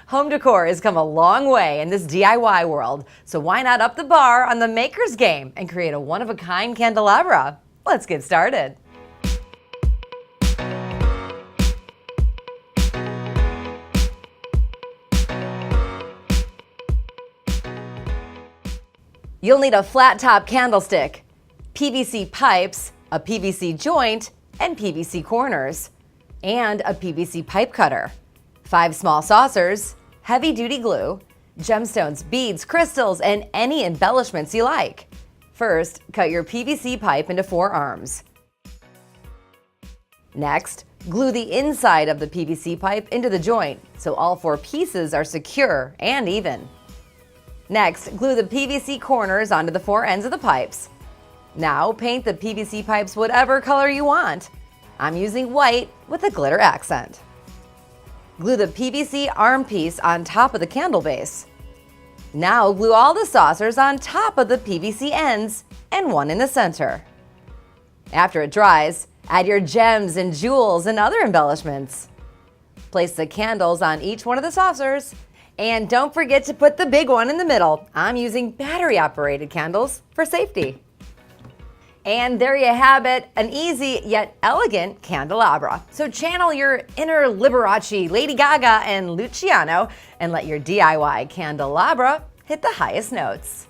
Home decor has come a long way in this DIY world, so why not up the bar on the maker's game and create a one-of-a-kind candelabra? Let's get started. You'll need a flat-top candlestick, PVC pipes, a PVC joint, and PVC corners, and a PVC pipe cutter, 5 small saucers, heavy-duty glue, gemstones, beads, crystals, and any embellishments you like. First, cut your PVC pipe into 4 arms. Next, glue the inside of the PVC pipe into the joint so all 4 pieces are secure and even. Next, glue the PVC corners onto the 4 ends of the pipes. Now, paint the PVC pipes whatever color you want. I'm using white with a glitter accent. Glue the PVC arm piece on top of the candle base. Now, glue all the saucers on top of the PVC ends and one in the center. After it dries, add your gems and jewels and other embellishments. Place the candles on each one of the saucers. And don't forget to put the big one in the middle. I'm using battery-operated candles for safety. And there you have it, an easy yet elegant candelabra. So channel your inner Liberace, Lady Gaga, and Luciano, and let your DIY candelabra hit the highest notes.